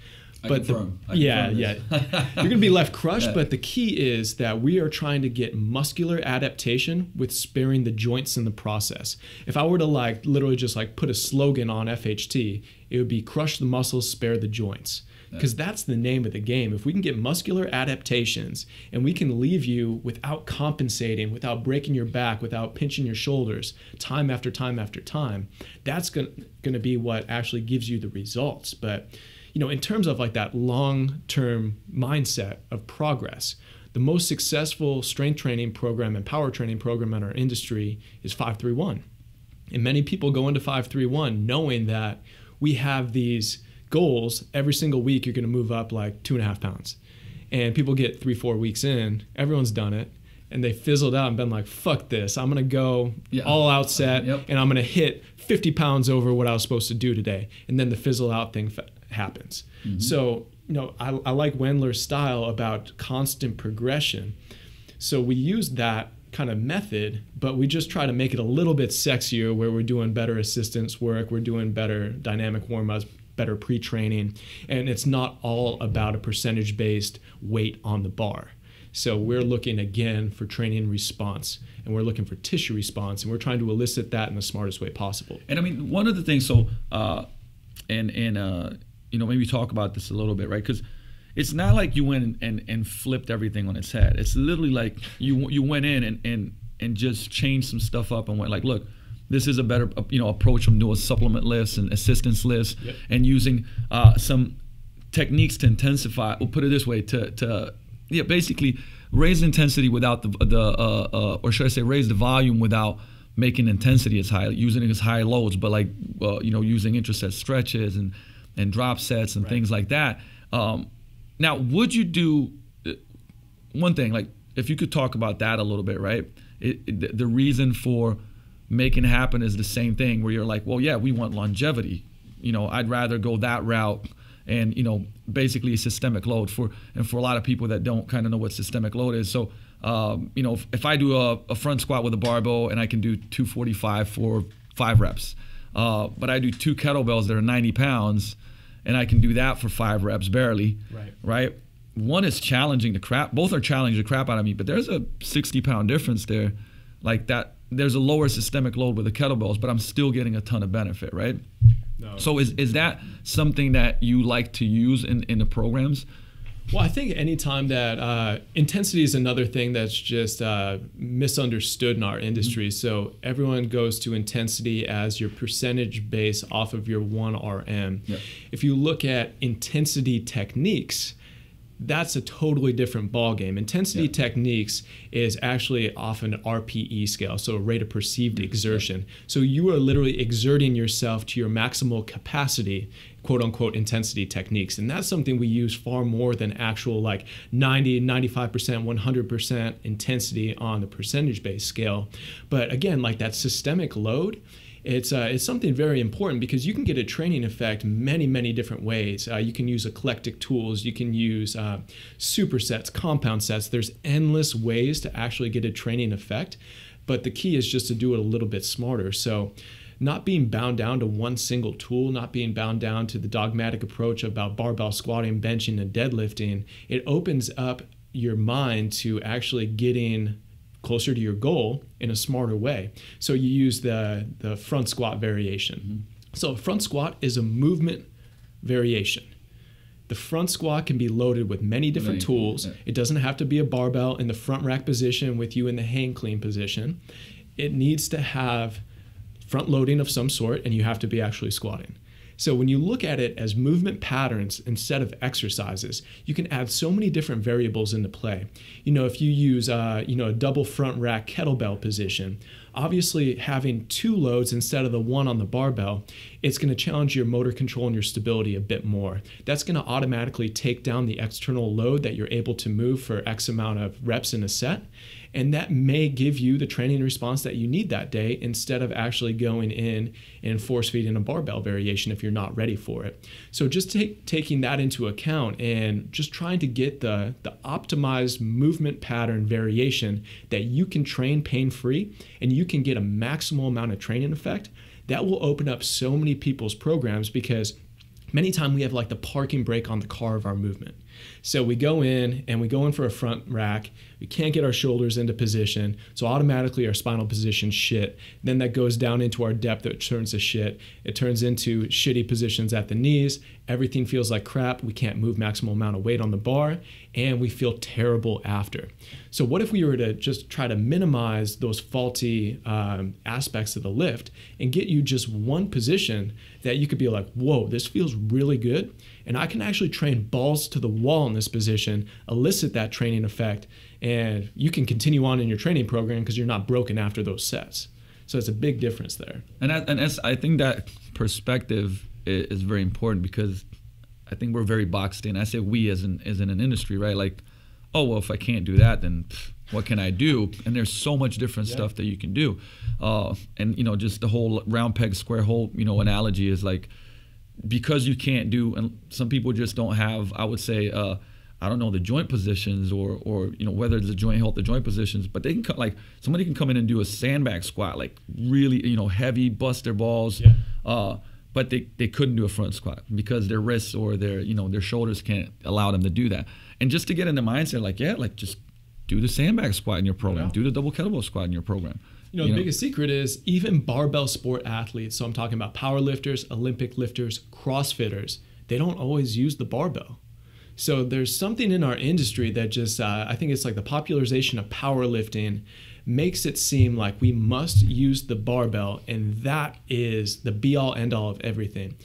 Speaker 2: But you're going to be left crushed. Yeah. But the key is that we are trying to get muscular adaptation with sparing the joints in the process. If I were to like literally just like put a slogan on FHT, it would be crush the muscles, spare the joints. Because that's the name of the game. If we can get muscular adaptations and we can leave you without compensating, without breaking your back, without pinching your shoulders time after time after time, that's going to be what actually gives you the results. But you know, in terms of like that long-term mindset of progress, the most successful strength training program and power training program in our industry is 531. And many people go into 531 knowing that we have these goals. Every single week, you're going to move up like 2.5 pounds. And people get 3-4 weeks in, everyone's done it, and they fizzled out and been like, fuck this. I'm going to go all out set, and I'm going to hit 50 pounds over what I was supposed to do today. And then the fizzle out thing happens. Mm-hmm. So, you know, I like Wendler's style about constant progression. So we use that kind of method, but we just try to make it a little bit sexier where we're doing better assistance work, we're doing better dynamic warm-ups, better pre-training, and it's not all about a percentage-based weight on the bar. So we're looking again for training response, and we're looking for tissue response, and we're trying to elicit that in the smartest way possible.
Speaker 1: And I mean, one of the things, so, you know, maybe talk about this a little bit, right? Because it's not like you went and flipped everything on its head. It's literally like you went in and just changed some stuff up and went like, look, this is a better approach from doing supplement lists and assistance lists, and using some techniques to intensify. We'll put it this way, to basically raise intensity without or should I say raise the volume without making intensity as high, using it as high loads, but like using intraset stretches and drop sets and things like that. Now, would you do one thing, like if you could talk about that a little bit, right? The reason for making it happen is the same thing where you're like, well, yeah, we want longevity. You know, I'd rather go that route and, you know, basically a systemic load for a lot of people that don't kind of know what systemic load is. So, you know, if I do a front squat with a barbell and I can do 245 for 5 reps, but I do 2 kettlebells that are 90 pounds and I can do that for 5 reps barely, right? One is challenging the crap, both are challenging the crap out of me, but there's a 60-pound difference there. Like that, there's a lower systemic load with the kettlebells, but I'm still getting a ton of benefit, right? No. So is that something that you like to use in the programs?
Speaker 2: Well, I think anytime that intensity is another thing that's just misunderstood in our industry. So everyone goes to intensity as your percentage base off of your 1RM. Yep. If you look at intensity techniques, that's a totally different ballgame. Intensity techniques is actually off an RPE scale, so a rate of perceived exertion. So you are literally exerting yourself to your maximal capacity, quote unquote, intensity techniques. And that's something we use far more than actual like 90, 95%, 100% intensity on the percentage-based scale. But again, like that systemic load, it's something very important because you can get a training effect many, many different ways. You can use eclectic tools. You can use supersets, compound sets. There's endless ways to actually get a training effect, but the key is just to do it a little bit smarter. So not being bound down to one single tool, not being bound down to the dogmatic approach about barbell squatting, benching, and deadlifting, it opens up your mind to actually getting closer to your goal in a smarter way. So you use the front squat variation. Mm-hmm. So a front squat is a movement variation. The front squat can be loaded with many different tools. It doesn't have to be a barbell in the front rack position with you in the hang clean position. It needs to have front loading of some sort, and you have to be actually squatting. So when you look at it as movement patterns instead of exercises, you can add so many different variables into play. If you use a double front rack kettlebell position, obviously having 2 loads instead of the 1 on the barbell, it's going to challenge your motor control and your stability a bit more. That's going to automatically take down the external load that you're able to move for X amount of reps in a set. And that may give you the training response that you need that day instead of actually going in and force feeding a barbell variation if you're not ready for it. So just taking that into account and just trying to get the optimized movement pattern variation that you can train pain-free and you can get a maximal amount of training effect, that will open up so many people's programs, because many times we have like the parking brake on the car of our movement. So we go in for a front rack. We can't get our shoulders into position. So automatically our spinal position shit. Then that goes down into our depth. It turns to shit. It turns into shitty positions at the knees. Everything feels like crap. We can't move maximal amount of weight on the bar, and we feel terrible after. So what if we were to just try to minimize those faulty aspects of the lift and get you just one position that you could be like, whoa, this feels really good. And I can actually train balls to the wall in this position, elicit that training effect, and you can continue on in your training program because you're not broken after those sets. So it's a big difference there.
Speaker 1: And I think that perspective is very important, because I think we're very boxed in. I say we as in an industry, right? Like, oh, well, if I can't do that, then what can I do? And there's so much different stuff that you can do. And, just the whole round peg, square hole, analogy is like, because you can't do, and some people just don't have, I would say, I don't know, the joint positions or whether it's the joint health, the joint positions, but they can come, like somebody can come in and do a sandbag squat, like really, heavy, bust their balls, but they couldn't do a front squat because their wrists or their shoulders can't allow them to do that. And just to get in the mindset, just do the sandbag squat in your program, do the double kettlebell squat in your program.
Speaker 2: The biggest secret is even barbell sport athletes, so I'm talking about power lifters, Olympic lifters, CrossFitters, they don't always use the barbell. So there's something in our industry that just, I think it's like the popularization of powerlifting makes it seem like we must use the barbell, and that is the be-all, end-all of everything.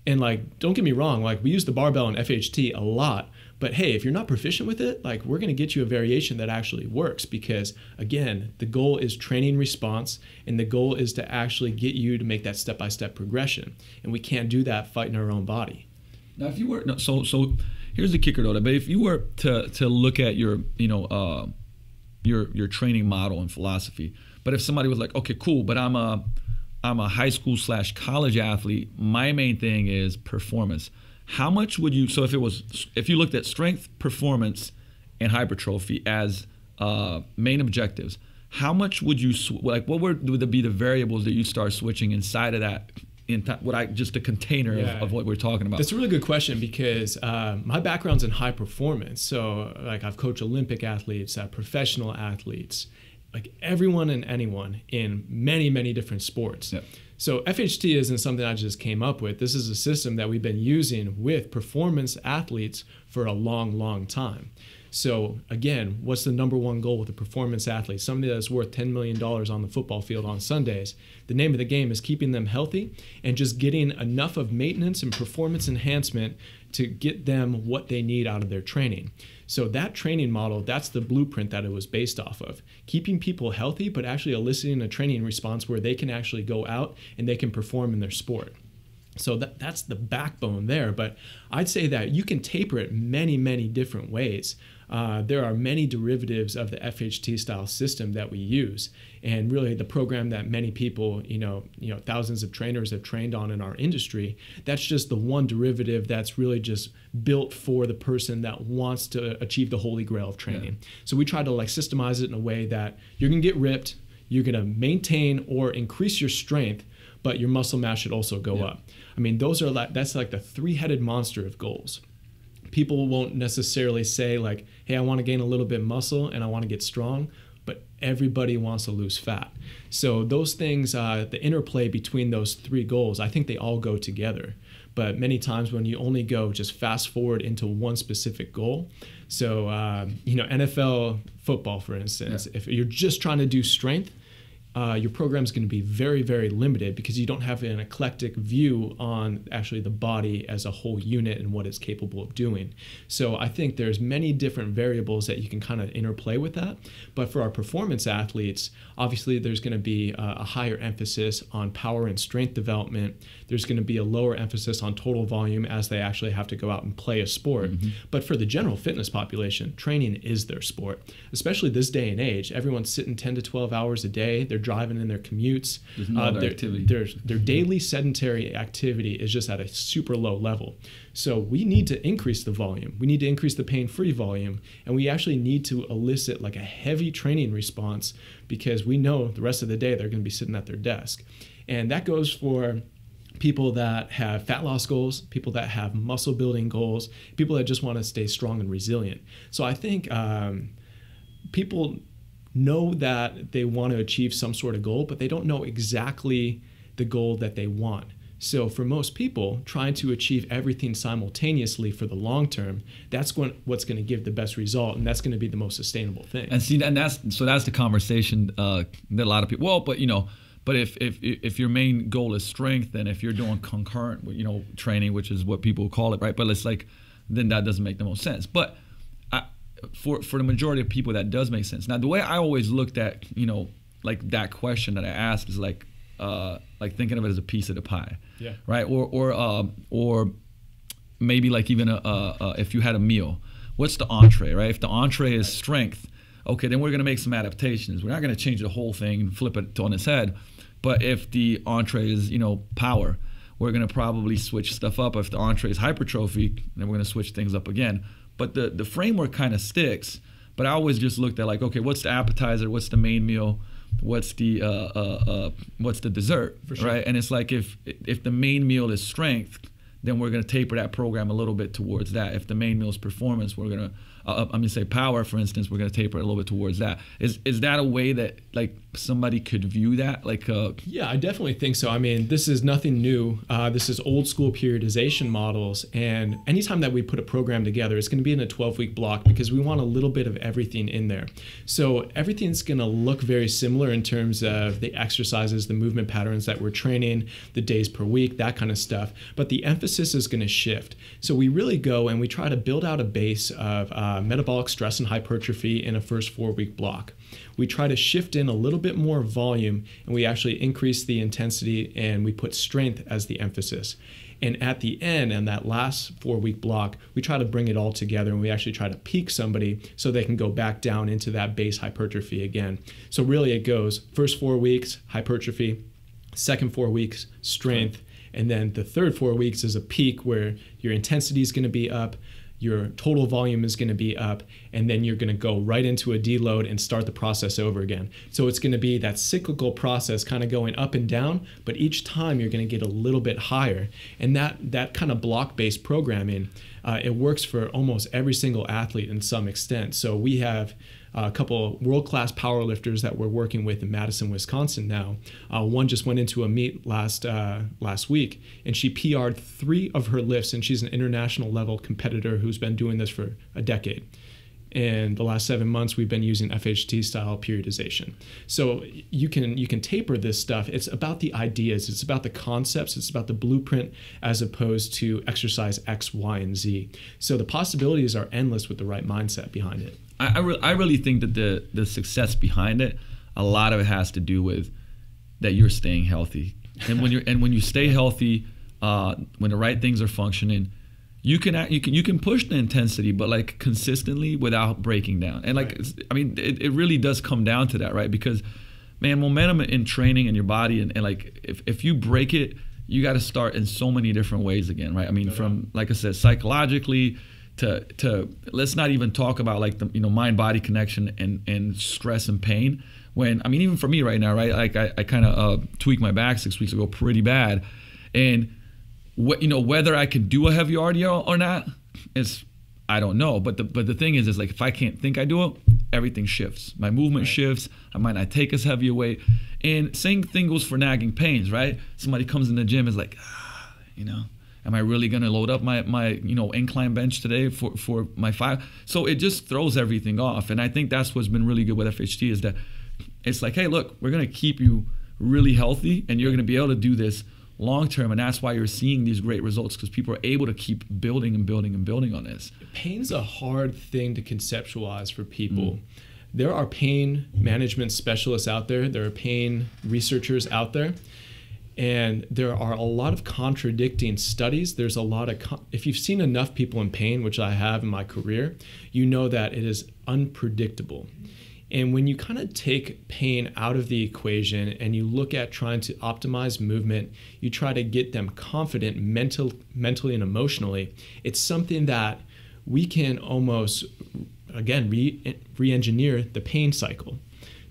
Speaker 2: And don't get me wrong, we use the barbell in FHT a lot, but hey, if you're not proficient with it, we're going to get you a variation that actually works, because again, the goal is training response, and the goal is to actually get you to make that step-by-step progression. And we can't do that fighting our own body.
Speaker 1: Now, if you were, so here's the kicker though, but if you were to look at your training model and philosophy, but if somebody was like, okay, cool, but I'm a high school / college athlete, my main thing is performance. How much would you, so if you looked at strength, performance, and hypertrophy as main objectives, how much would you, what would be the variables that you start switching inside of that, just a container of what we're talking about?
Speaker 2: That's a really good question, because my background's in high performance. So I've coached Olympic athletes, professional athletes, everyone and anyone in many, many different sports. Yep. So FHT isn't something I just came up with. This is a system that we've been using with performance athletes for a long, long time. So again, what's the number one goal with a performance athlete? Somebody that's worth $10 million on the football field on Sundays. The name of the game is keeping them healthy and just getting enough of maintenance and performance enhancement to get them what they need out of their training. So that training model, that's the blueprint that it was based off of. Keeping people healthy, but actually eliciting a training response where they can actually go out and they can perform in their sport. So that's the backbone there. But I'd say that you can taper it many, many different ways. There are many derivatives of the FHT style system that we use. And really the program that many people, thousands of trainers have trained on in our industry, that's just the one derivative that's really just built for the person that wants to achieve the holy grail of training. Yeah. So we try to systemize it in a way that you're going to get ripped, you're going to maintain or increase your strength, but your muscle mass should also go up. I mean, that's like the three-headed monster of goals. People won't necessarily say hey, I want to gain a little bit muscle and I want to get strong, but everybody wants to lose fat. So those things, the interplay between those three goals, I think they all go together. But many times when you only go just fast forward into one specific goal, so NFL football, for instance, if you're just trying to do strength, your program is going to be very, very limited because you don't have an eclectic view on actually the body as a whole unit and what it's capable of doing. So I think there's many different variables that you can kind of interplay with that. But for our performance athletes, obviously there's going to be a higher emphasis on power and strength development. There's going to be a lower emphasis on total volume as they actually have to go out and play a sport. But for the general fitness population, training is their sport, especially this day and age. Everyone's sitting 10 to 12 hours a day. They're driving in their commutes.
Speaker 1: There's no other activity.
Speaker 2: Their daily sedentary activity is just at a super low level. So we need to increase the volume. We need to increase the pain-free volume. And we actually need to elicit like a heavy training response because we know the rest of the day they're going to be sitting at their desk. And that goes for people that have fat loss goals, people that have muscle building goals, people that just want to stay strong and resilient. So I think people know that they want to achieve some sort of goal, but they don't know exactly the goal that they want. So for most people, trying to achieve everything simultaneously for the long term, that's what's going to give the best result, and that's going to be the most sustainable thing.
Speaker 1: And see, and that's the conversation that a lot of people. Well, but but if your main goal is strength, and if you're doing concurrent, training, which is what people call it, right? But it's like, then that doesn't make the most sense. But for the majority of people, that does make sense. Now, the way I always looked at, like that question that I asked is like thinking of it as a piece of the pie,
Speaker 2: yeah,
Speaker 1: right? Or maybe like even if you had a meal, what's the entree, right? If the entree is strength, okay, then we're gonna make some adaptations. We're not gonna change the whole thing and flip it on its head. But if the entree is power, we're gonna probably switch stuff up. If the entree is hypertrophy, then we're gonna switch things up again. But the framework kind of sticks. But I always just looked at like, okay, what's the appetizer? What's the main meal? What's the dessert? For sure. Right? And it's like if the main meal is strength, then we're gonna taper that program a little bit towards that. If the main meal is performance, we're gonna say power, for instance, we're gonna taper it a little bit towards that. Is that a way that like somebody could view that? Like
Speaker 2: yeah, I definitely think so. I mean, this is nothing new. This is old school periodization models, and anytime that we put a program together, it's gonna be in a 12-week block because we want a little bit of everything in there. So everything's gonna look very similar in terms of the exercises, the movement patterns that we're training, the days per week, that kind of stuff. But the emphasis is gonna shift. So we really go and we try to build out a base of metabolic stress and hypertrophy in a first 4-week block. We try to shift in a little bit more volume, and we actually increase the intensity, and we put strength as the emphasis. And at the end, in that last 4-week block, we try to bring it all together, and we actually try to peak somebody so they can go back down into that base hypertrophy again. So really it goes first 4 weeks, hypertrophy, second 4 weeks, strength, and then the third 4 weeks is a peak where your intensity is going to be up, your total volume is going to be up, and then you're going to go right into a deload and start the process over again. So it's going to be that cyclical process kind of going up and down, but each time you're going to get a little bit higher. And that kind of block-based programming, it works for almost every single athlete in some extent. So we have a couple of world-class powerlifters that we're working with in Madison, Wisconsin now. One just went into a meet last week, and she PR'd 3 of her lifts, and she's an international level competitor who's been doing this for a decade. And the last 7 months, we've been using FHT style periodization. So you can taper this stuff. It's about the ideas. It's about the concepts. It's about the blueprint as opposed to exercise X, Y, and Z. So the possibilities are endless with the right mindset behind it.
Speaker 1: I really think that the success behind it, a lot of it has to do with that you're staying healthy. And when you stay healthy, when the right things are functioning, you can push the intensity, but like consistently without breaking down. And like, right. I mean, it really does come down to that, right? Because, man, momentum in training in your body, and like if you break it, you got to start in so many different ways again, right? I mean, from, like I said, psychologically to let's not even talk about like the mind-body connection and stress and pain. When, I mean, even for me right now, right? Like I kind of tweaked my back 6 weeks ago pretty bad, and whether I can do a heavy RDL or not, I don't know. But the thing is like if I can't think I do it, everything shifts. My movement shifts. I might not take as heavy a weight. And same thing goes for nagging pains, right? Somebody comes in the gym is like, am I really gonna load up my incline bench today for my 5? So it just throws everything off. And I think that's what's been really good with FHT is that it's like, hey, look, we're going to keep you really healthy, and you're going to be able to do this long term, and that's why you're seeing these great results, because people are able to keep building and building and building on this.
Speaker 2: Pain's a hard thing to conceptualize for people. There are pain management specialists out there. There are pain researchers out there. And there are a lot of contradicting studies. There's a lot of, if you've seen enough people in pain, which I have in my career, you know that it is unpredictable. And when you kind of take pain out of the equation and you look at trying to optimize movement, you try to get them confident mentally and emotionally, it's something that we can almost, again, re-engineer the pain cycle.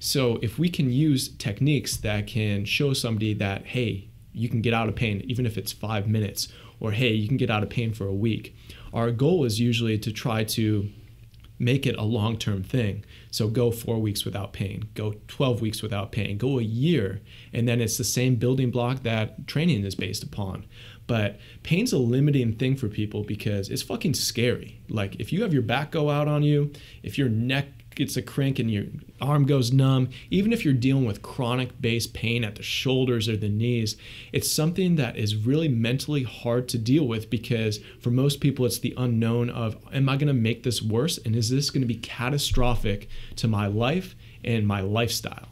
Speaker 2: So if we can use techniques that can show somebody that, hey, you can get out of pain even if it's 5 minutes, or hey, you can get out of pain for a week, our goal is usually to try to make it a long-term thing. So go 4 weeks without pain, go 12 weeks without pain, go a year, and then it's the same building block that training is based upon. But pain's a limiting thing for people because it's fucking scary. Like if you have your back go out on you, if your neck gets a crank and your arm goes numb, even if you're dealing with chronic base pain at the shoulders or the knees, it's something that is really mentally hard to deal with, because for most people it's the unknown of, am I going to make this worse, and is this going to be catastrophic to my life and my lifestyle?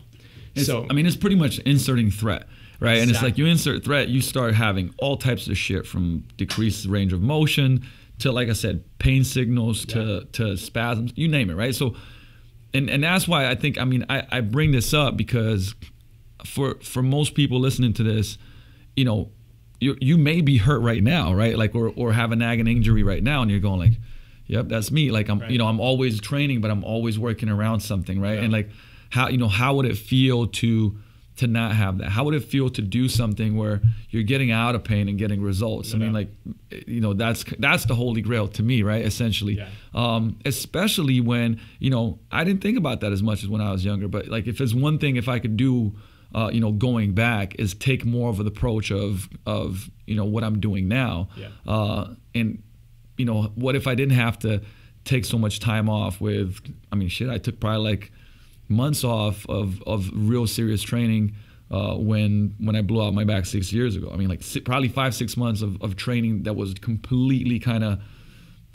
Speaker 1: I mean, it's pretty much inserting threat, right? Exactly. And it's like you insert threat, you start having all types of shit, from decreased range of motion to, like I said, pain signals to spasms, you name it, right? So And that's why I think, I mean, I bring this up because for most people listening to this, you know, you may be hurt right now, right? Like, or have a nagging injury right now, and you're going like, yep, that's me. Like I'm, you know, I'm always training, but I'm always working around something, right? Yeah. And like, how would it feel to not have that? How would it feel to do something where you're getting out of pain and getting results? I mean, like, you know, that's the holy grail to me, right? Essentially, especially when, you know, I didn't think about that as much as when I was younger, but like, if there's one thing, if I could do, you know, going back, is take more of an approach of, you know, what I'm doing now. And, you know, what if I didn't have to take so much time off with, I mean, shit, I took probably like months off of real serious training when I blew out my back 6 years ago. I mean, like probably 5-6 months of training that was completely kind of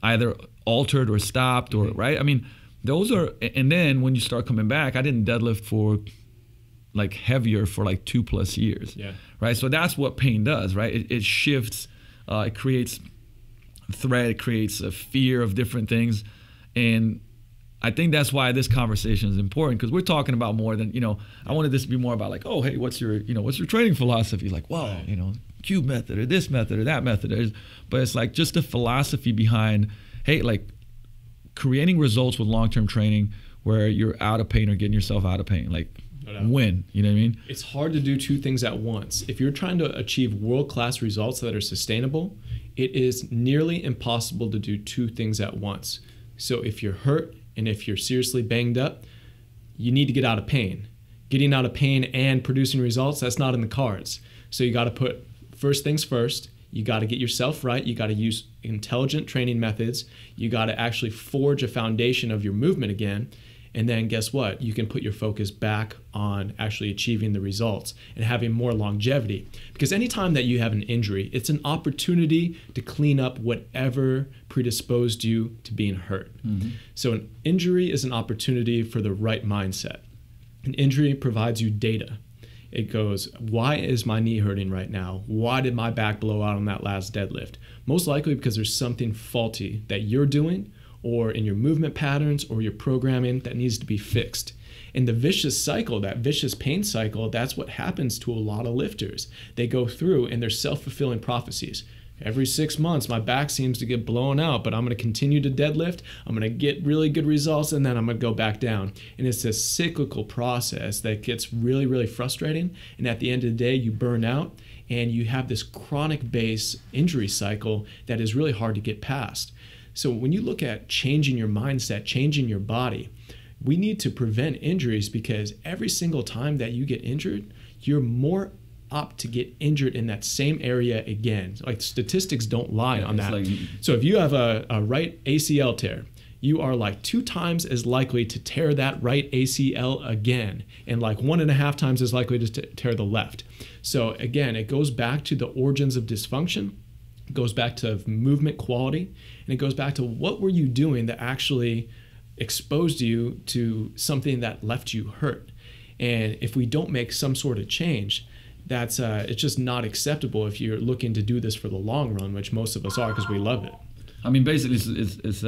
Speaker 1: either altered or stopped, or right. I mean, those are, and then when you start coming back, I didn't deadlift for like heavier for like 2+ years. Right. So that's what pain does, right? It shifts, it creates threat, it creates a fear of different things, and I think that's why this conversation is important, because we're talking about more than, you know, I wanted this to be more about like, oh, hey, what's your training philosophy? Like, wow, you know, cube method or this method or that method. But it's like just the philosophy behind, hey, like creating results with long-term training where you're out of pain or getting yourself out of pain. Like, win, you know what I mean?
Speaker 2: It's hard to do two things at once. If you're trying to achieve world-class results that are sustainable, it is nearly impossible to do two things at once. So if you're hurt, and if you're seriously banged up, you need to get out of pain. Getting out of pain and producing results, that's not in the cards. So you got to put first things first. You got to get yourself right. You got to use intelligent training methods. You got to actually forge a foundation of your movement again. And then guess what? You can put your focus back on actually achieving the results and having more longevity. Because anytime that you have an injury, it's an opportunity to clean up whatever predisposed you to being hurt. So an injury is an opportunity for the right mindset. An injury provides you data. It goes, why is my knee hurting right now? Why did my back blow out on that last deadlift? Most likely because there's something faulty that you're doing, or in your movement patterns or your programming, that needs to be fixed. And the vicious cycle, that vicious pain cycle, that's what happens to a lot of lifters. They go through and they're self-fulfilling prophecies. Every 6 months, my back seems to get blown out, but I'm going to continue to deadlift. I'm going to get really good results, and then I'm going to go back down. And it's a cyclical process that gets really, really frustrating. And at the end of the day, you burn out, and you have this chronic base injury cycle that is really hard to get past. So when you look at changing your mindset, changing your body, we need to prevent injuries, because every single time that you get injured, you're more apt to get injured in that same area again. Like, statistics don't lie on that. Like, so if you have a right ACL tear, you are like 2 times as likely to tear that right ACL again, and like 1.5 times as likely to tear the left. So again, it goes back to the origins of dysfunction, it goes back to movement quality, and it goes back to what were you doing that actually exposed you to something that left you hurt. And if we don't make some sort of change, that's it's just not acceptable if you're looking to do this for the long run, which most of us are because we love it.
Speaker 1: I mean, basically, it's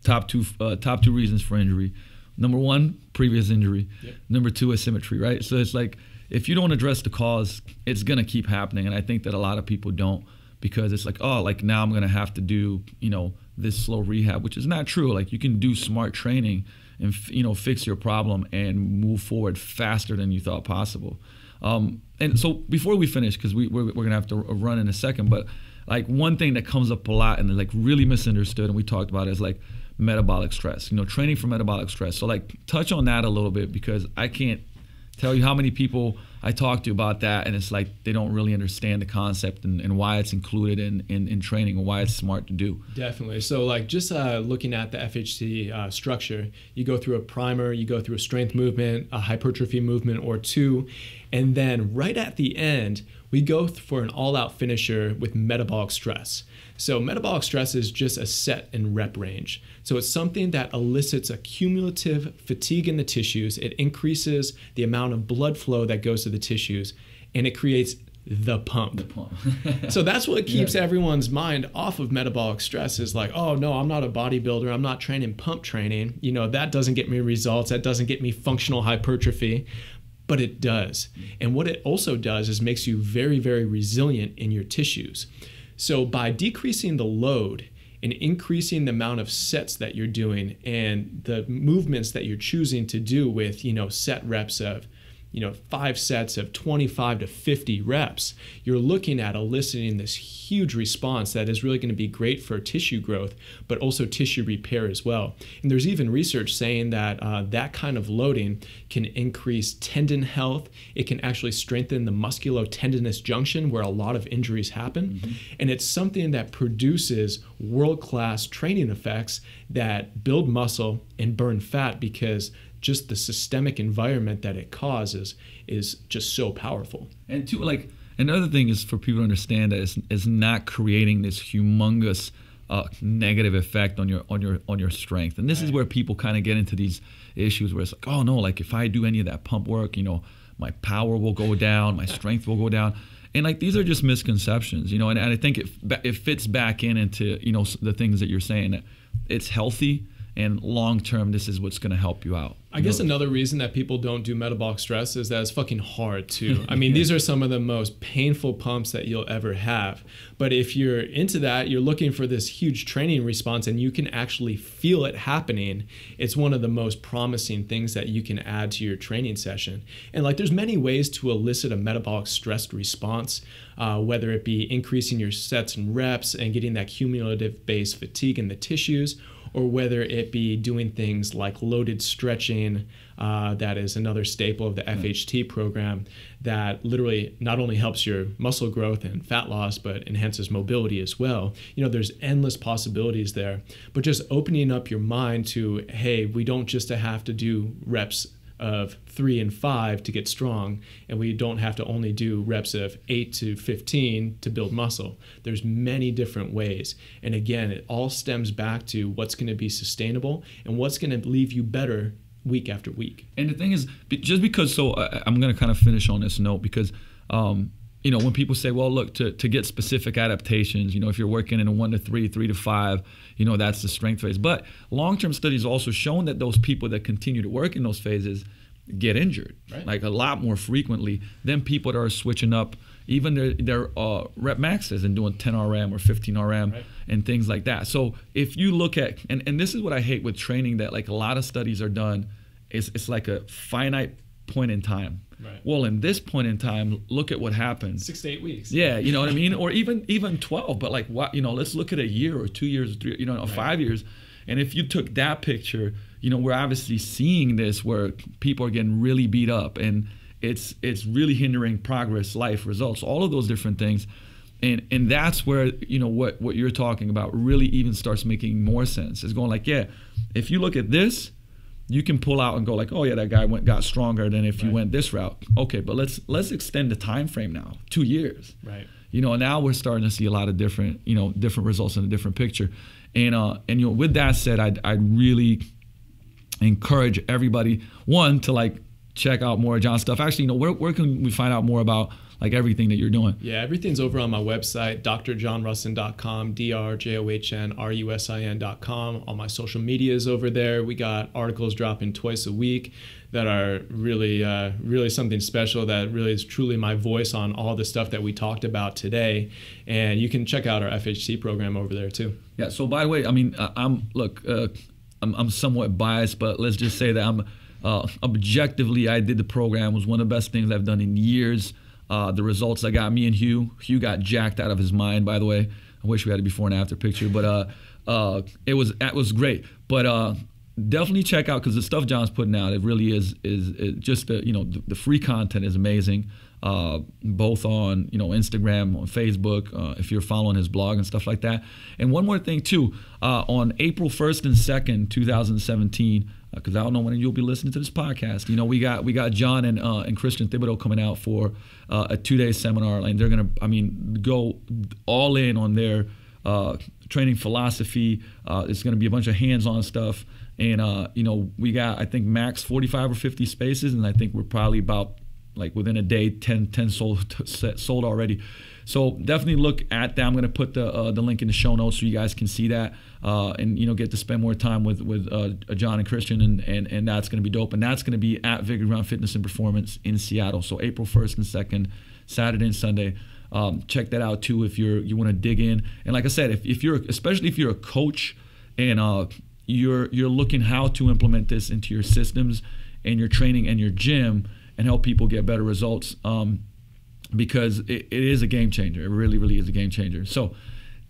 Speaker 1: top two reasons for injury. Number 1, previous injury. Yep. Number 2, asymmetry, right? So it's like if you don't address the cause, it's gonna keep happening. And I think that a lot of people don't, because it's like, oh, like now I'm gonna have to do, you know, this slow rehab, which is not true. Like you can do smart training and, you know, fix your problem and move forward faster than you thought possible. And so before we finish, because we're gonna have to run in a second, but like one thing that comes up a lot and like really misunderstood, and we talked about it, is like metabolic stress. You know, training for metabolic stress. So like touch on that a little bit, because I can't tell you how many people I talk to about that, and it's like they don't really understand the concept and why it's included in training and why it's smart to do.
Speaker 2: Definitely. So like just looking at the FHT structure, you go through a primer, you go through a strength movement, a hypertrophy movement or 2, and then right at the end, we go for an all-out finisher with metabolic stress. So metabolic stress is just a set and rep range. So it's something that elicits a cumulative fatigue in the tissues. It increases the amount of blood flow that goes to the tissues, and it creates the pump. So that's what keeps everyone's mind off of metabolic stress, is like, oh no, I'm not a bodybuilder, I'm not training pump training. You know, that doesn't get me results, that doesn't get me functional hypertrophy. But it does. And what it also does is makes you very, very resilient in your tissues. So by decreasing the load and increasing the amount of sets that you're doing and the movements that you're choosing to do with, you know, set reps of, you know, 5 sets of 25 to 50 reps, you're looking at eliciting this huge response that is really going to be great for tissue growth, but also tissue repair as well. And there's even research saying that that kind of loading can increase tendon health. It can actually strengthen the musculotendinous junction where a lot of injuries happen. Mm-hmm. And it's something that produces world-class training effects that build muscle and burn fat, because just the systemic environment that it causes is just so powerful.
Speaker 1: And two, like another thing is for people to understand that it's not creating this humongous negative effect on your strength. And this is where people kind of get into these issues where it's like, oh no, like if I do any of that pump work, you know, my power will go down, my strength will go down. And like these are just misconceptions, you know, and I think it fits back into, you know, the things that you're saying, that it's healthy. And long term, this is what's going to help you out.
Speaker 2: I guess another reason that people don't do metabolic stress is that it's fucking hard too. I mean, these are some of the most painful pumps that you'll ever have. But if you're into that, you're looking for this huge training response and you can actually feel it happening, it's one of the most promising things that you can add to your training session. And like there's many ways to elicit a metabolic stress response, whether it be increasing your sets and reps and getting that cumulative base fatigue in the tissues, or whether it be doing things like loaded stretching, that is another staple of the FHT program that literally not only helps your muscle growth and fat loss, but enhances mobility as well. You know, there's endless possibilities there, but just opening up your mind to, hey, we don't just have to do reps of 3 and 5 to get strong, and we don't have to only do reps of 8 to 15 to build muscle. There's many different ways, and again, it all stems back to what's going to be sustainable and what's going to leave you better week after week.
Speaker 1: And the thing is, just because, so I'm going to kind of finish on this note, because you know, when people say, well, look, to get specific adaptations, you know, if you're working in a 1 to 3, 3 to 5, you know, that's the strength phase. But long-term studies also shown that those people that continue to work in those phases get injured, right? Like a lot more frequently than people that are switching up even their rep maxes and doing 10 RM or 15 RM, right, and things like that. So if you look at, and this is what I hate with training, that like a lot of studies are done, it's like a finite point in time.
Speaker 2: Right.
Speaker 1: Well, in this point in time, look at what happened.
Speaker 2: 6 to 8 weeks.
Speaker 1: Yeah, you know what I mean? Or even 12, but like what, you know, let's look at a year or 2 years, 3, you know, right, 5 years. And if you took that picture, you know, we're obviously seeing this where people are getting really beat up and it's really hindering progress, life, results, all of those different things. And that's where, you know, what you're talking about really even starts making more sense. It's going like, yeah, if you look at this, you can pull out and go like, oh yeah, that guy got stronger than if you went this route. Okay, but let's extend the time frame now, 2 years.
Speaker 2: Right.
Speaker 1: You know, now we're starting to see a lot of different results in a different picture. And you know, with that said, I'd really encourage everybody, one, to like check out more of John's stuff. Actually, you know, where can we find out more about like everything that you're doing?
Speaker 2: Yeah, everything's over on my website, drjohnrusin.com, drjohnrusin.com. All my social media is over there. We got articles dropping twice a week that are really, really something special, that really is truly my voice on all the stuff that we talked about today. And you can check out our FHC program over there too.
Speaker 1: Yeah. So by the way, I mean, I'm somewhat biased, but let's just say that I'm objectively, I did the program. It was one of the best things I've done in years. The results I got, me and Hugh got jacked out of his mind, by the way. I wish we had a before and after picture, but it was great. But definitely check out, because the stuff John's putting out, it really is just the free content is amazing. Both on Instagram, on Facebook, if you're following his blog and stuff like that. And one more thing too, on April 1st and 2nd, 2017. Because I don't know when you'll be listening to this podcast. You know, we got John and Christian Thibodeau coming out for a 2-day seminar, and they're gonna, go all in on their training philosophy. It's gonna be a bunch of hands-on stuff, and we got, I think, max 45 or 50 spaces, and I think we're probably about like within a day 10 sold already. So definitely look at that. I'm going to put the link in the show notes so you guys can see that, and get to spend more time with John and Christian, and that's going to be dope. And that's going to be at Vigor Ground Fitness and Performance in Seattle. So April 1st and 2nd, Saturday and Sunday. Check that out too if you want to dig in. And like I said, especially if you're a coach and you're looking how to implement this into your systems and your training and your gym and help people get better results. Because it is a game changer. It really, really is a game changer. So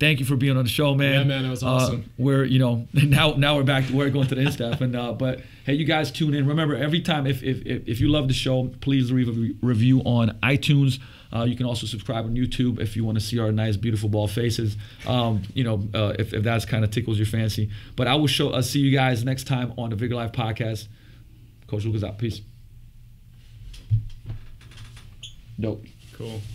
Speaker 1: thank you for being on the show, man.
Speaker 2: Yeah, man, it was awesome.
Speaker 1: We're, now we're back. We're going to the in-staff. But hey, you guys tune in. Remember, every time, if you love the show, please leave a review on iTunes. You can also subscribe on YouTube if you want to see our nice, beautiful bald faces. If that's kind of tickles your fancy. But I will see you guys next time on the Vigor Life podcast. Coach Lucas out. Peace. Dope.
Speaker 2: Cool.